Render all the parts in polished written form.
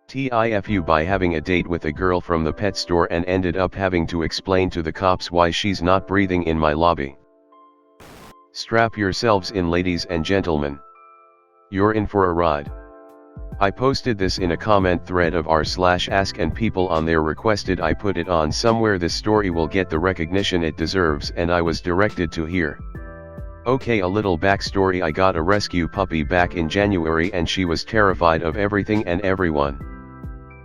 TIFU by having a date with a girl from the pet store and ended up having to explain to the cops why she's not breathing in my lobby. Strap yourselves in, ladies and gentlemen. You're in for a ride. I posted this in a comment thread of r/ask and people on there requested I put it on somewhere. This story will get the recognition it deserves, and I was directed to here. Okay, a little backstory. I got a rescue puppy back in January and she was terrified of everything and everyone.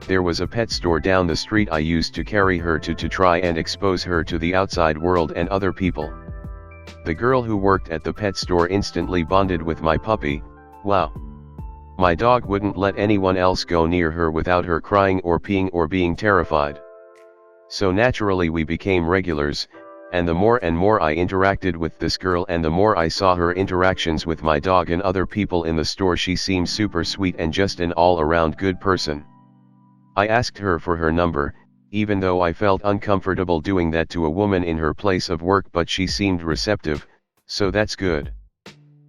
There was a pet store down the street I used to carry her to try and expose her to the outside world and other people. The girl who worked at the pet store instantly bonded with my puppy. Wow. My dog wouldn't let anyone else go near her without her crying or peeing or being terrified. So naturally we became regulars, and the more and more I interacted with this girl and the more I saw her interactions with my dog and other people in the store, she seemed super sweet and just an all-around good person. I asked her for her number, even though I felt uncomfortable doing that to a woman in her place of work, but she seemed receptive, so that's good.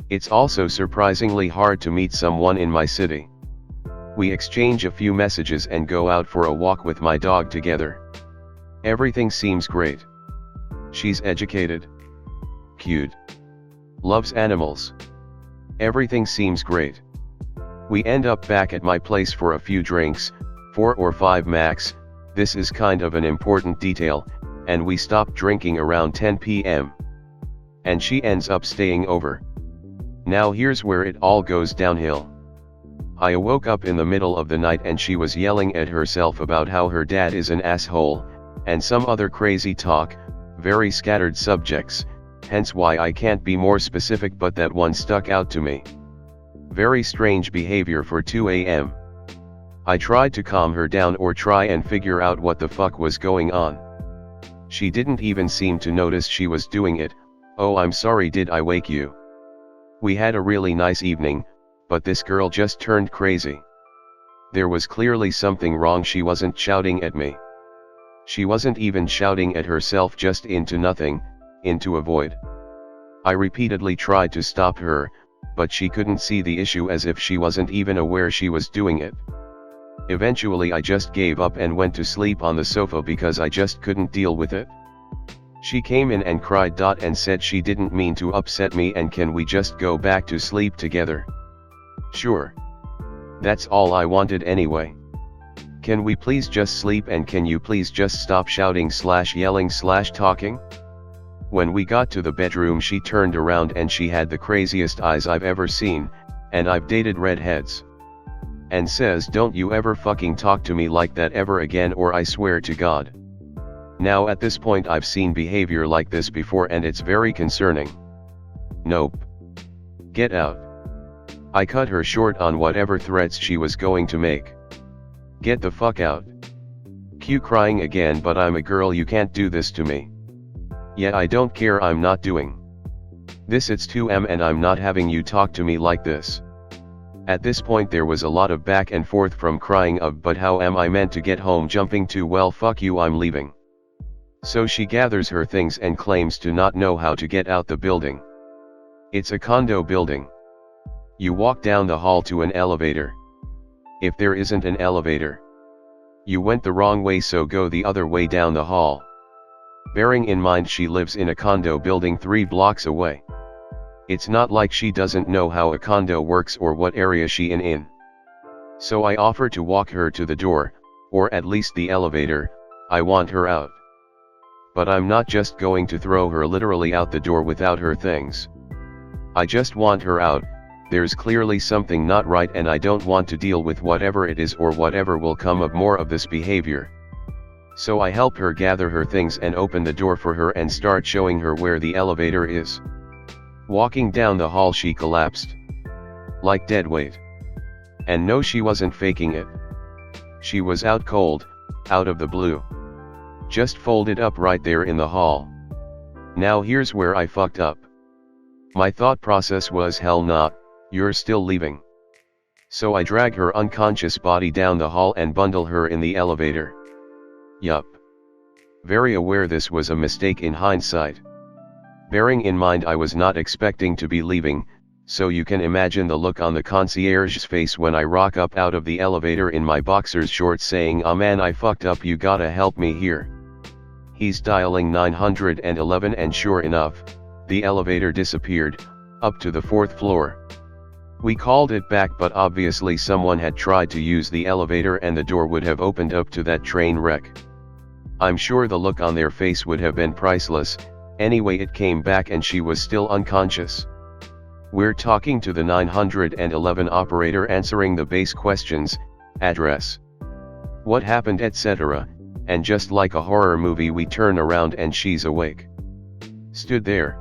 It's also surprisingly hard to meet someone in my city. We exchange a few messages and go out for a walk with my dog together. Everything seems great. She's educated, cute, loves animals. Everything seems great. We end up back at my place for a few drinks, 4 or 5 max. This is kind of an important detail, and we stop drinking around 10 p.m. And she ends up staying over. Now here's where it all goes downhill. I awoke up in the middle of the night and she was yelling at herself about how her dad is an asshole, and some other crazy talk, very scattered subjects, hence why I can't be more specific, but that one stuck out to me. Very strange behavior for 2 a.m. I tried to calm her down or try and figure out what the fuck was going on. She didn't even seem to notice she was doing it. Oh, I'm sorry, did I wake you? We had a really nice evening, but this girl just turned crazy. There was clearly something wrong. She wasn't shouting at me. She wasn't even shouting at herself, just into nothing, into a void. I repeatedly tried to stop her, but she couldn't see the issue, as if she wasn't even aware she was doing it. Eventually I just gave up and went to sleep on the sofa because I just couldn't deal with it. She came in and cried and said she didn't mean to upset me and can we just go back to sleep together? Sure. That's all I wanted anyway. Can we please just sleep, and can you please just stop shouting/yelling/talking? When we got to the bedroom she turned around and she had the craziest eyes I've ever seen, and I've dated redheads. And says, "Don't you ever fucking talk to me like that ever again, or I swear to God." Now at this point I've seen behavior like this before and it's very concerning. Nope. Get out. I cut her short on whatever threats she was going to make. Get the fuck out. Q crying again, but I'm a girl, you can't do this to me. Yeah, I don't care, I'm not doing this. It's 2 a.m. and I'm not having you talk to me like this. At this point there was a lot of back and forth, from crying of "but how am I meant to get home" jumping to "well fuck you, I'm leaving." So she gathers her things and claims to not know how to get out the building. It's a condo building. You walk down the hall to an elevator. If there isn't an elevator, you went the wrong way, so go the other way down the hall. Bearing in mind she lives in a condo building 3 blocks away. It's not like she doesn't know how a condo works or what area she in. So I offer to walk her to the door, or at least the elevator. I want her out. But I'm not just going to throw her literally out the door without her things. I just want her out. There's clearly something not right and I don't want to deal with whatever it is or whatever will come of more of this behavior. So I help her gather her things and open the door for her and start showing her where the elevator is. Walking down the hall she collapsed. Like dead weight. And no, she wasn't faking it. She was out cold, out of the blue. Just folded up right there in the hall. Now here's where I fucked up. My thought process was, hell nah, you're still leaving. So I drag her unconscious body down the hall and bundle her in the elevator. Yup. Very aware this was a mistake in hindsight. Bearing in mind I was not expecting to be leaving, So you can imagine the look on the concierge's face when I rock up out of the elevator in my boxers shorts saying, "Ah man, I fucked up, you gotta help me here." He's dialing 911 and sure enough, the elevator disappeared, up to the 4th floor. We called it back, but obviously someone had tried to use the elevator and the door would have opened up to that train wreck. I'm sure the look on their face would have been priceless. Anyway, it came back and she was still unconscious. We're talking to the 911 operator, answering the base questions, address, what happened, etc. And just like a horror movie, we turn around and she's awake. Stood there.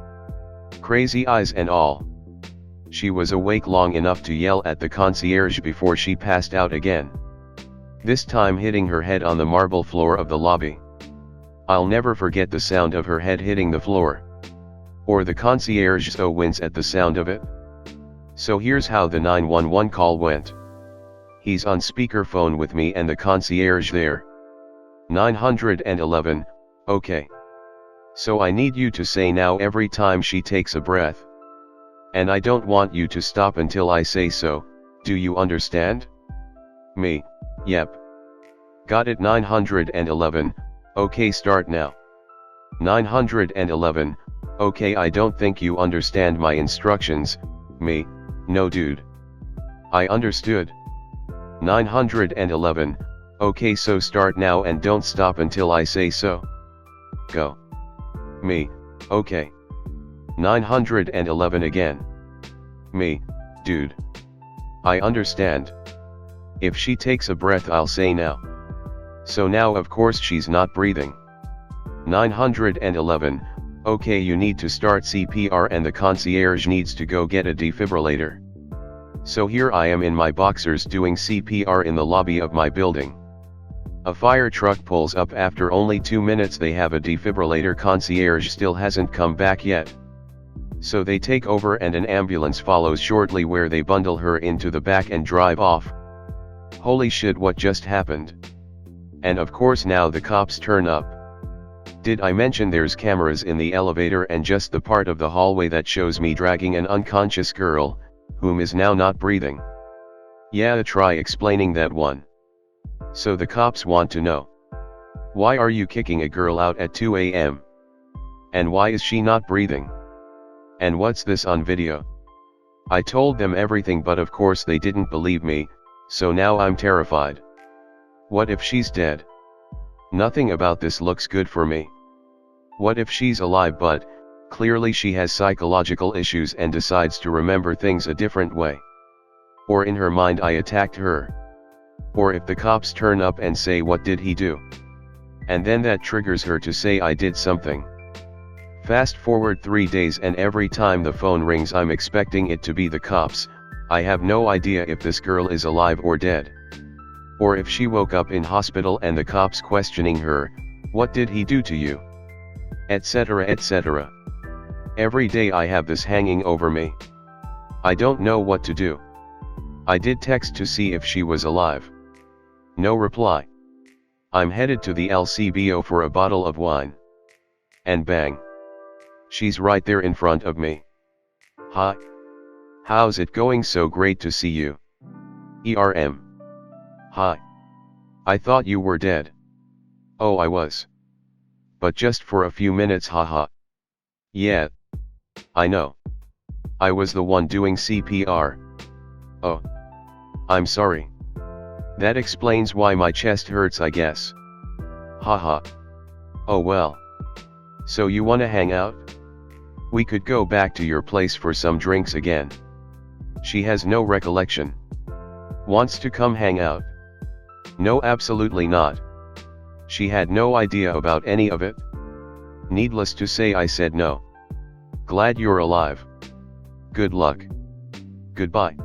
Crazy eyes and all. She was awake long enough to yell at the concierge before she passed out again. This time hitting her head on the marble floor of the lobby. I'll never forget the sound of her head hitting the floor. Or the concierge so wince at the sound of it. So here's how the 911 call went. He's on speakerphone with me and the concierge there. 911, okay. So I need you to say now every time she takes a breath. And I don't want you to stop until I say so, do you understand? Me, yep. Got it. 911, okay, start now. 911, okay, I don't think you understand my instructions. Me, no dude. I understood. 911, okay, so start now and don't stop until I say so. Go. Me, okay. 911 again. Me, dude. I understand. If she takes a breath I'll say now. So now of course she's not breathing. 911, okay, you need to start CPR and the concierge needs to go get a defibrillator. So here I am in my boxers doing CPR in the lobby of my building. A fire truck pulls up after only 2 minutes. They have a defibrillator. Concierge still hasn't come back yet. So they take over and an ambulance follows shortly, where they bundle her into the back and drive off. Holy shit, what just happened? And of course now the cops turn up. Did I mention there's cameras in the elevator and just the part of the hallway that shows me dragging an unconscious girl, whom is now not breathing? Yeah, try explaining that one. So the cops want to know. Why are you kicking a girl out at 2 a.m.? And why is she not breathing? And what's this on video? I told them everything, but of course they didn't believe me, so now I'm terrified. What if she's dead? Nothing about this looks good for me. What if she's alive but, clearly she has psychological issues and decides to remember things a different way? Or in her mind I attacked her? Or if the cops turn up and say, what did he do? And then that triggers her to say I did something. Fast forward 3 days and every time the phone rings I'm expecting it to be the cops. I have no idea if this girl is alive or dead. Or if she woke up in hospital and the cops questioning her, what did he do to you? Etc. etc. Every day I have this hanging over me. I don't know what to do. I did text to see if she was alive. No reply. I'm headed to the LCBO for a bottle of wine. And bang. She's right there in front of me. Hi. How's it going? So great to see you. ERM. Hi. I thought you were dead. Oh, I was. But just for a few minutes, haha. Yeah. I know. I was the one doing CPR. Oh. I'm sorry. That explains why my chest hurts, I guess. Haha. Oh well. So you wanna hang out? We could go back to your place for some drinks again. She has no recollection. Wants to come hang out? No, absolutely not. She had no idea about any of it. Needless to say, I said no. Glad you're alive. Good luck. Goodbye.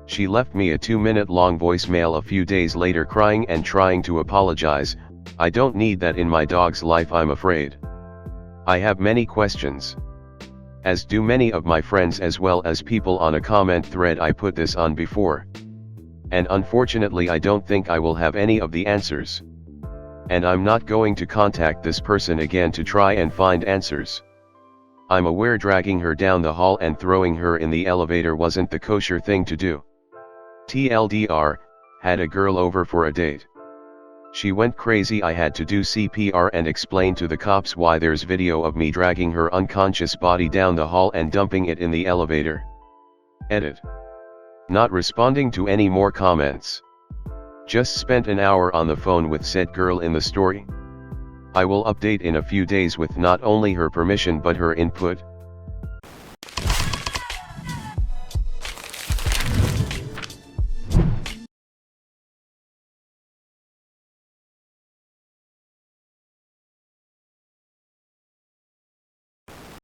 She left me a 2-minute-long voicemail a few days later, crying and trying to apologize. I don't need that in my dog's life, I'm afraid. I have many questions. As do many of my friends, as well as people on a comment thread I put this on before. And unfortunately I don't think I will have any of the answers. And I'm not going to contact this person again to try and find answers. I'm aware dragging her down the hall and throwing her in the elevator wasn't the kosher thing to do. TLDR, had a girl over for a date. She went crazy. I had to do CPR and explain to the cops why there's video of me dragging her unconscious body down the hall and dumping it in the elevator. Edit. Not responding to any more comments. Just spent an hour on the phone with said girl in the story. I will update in a few days with not only her permission but her input.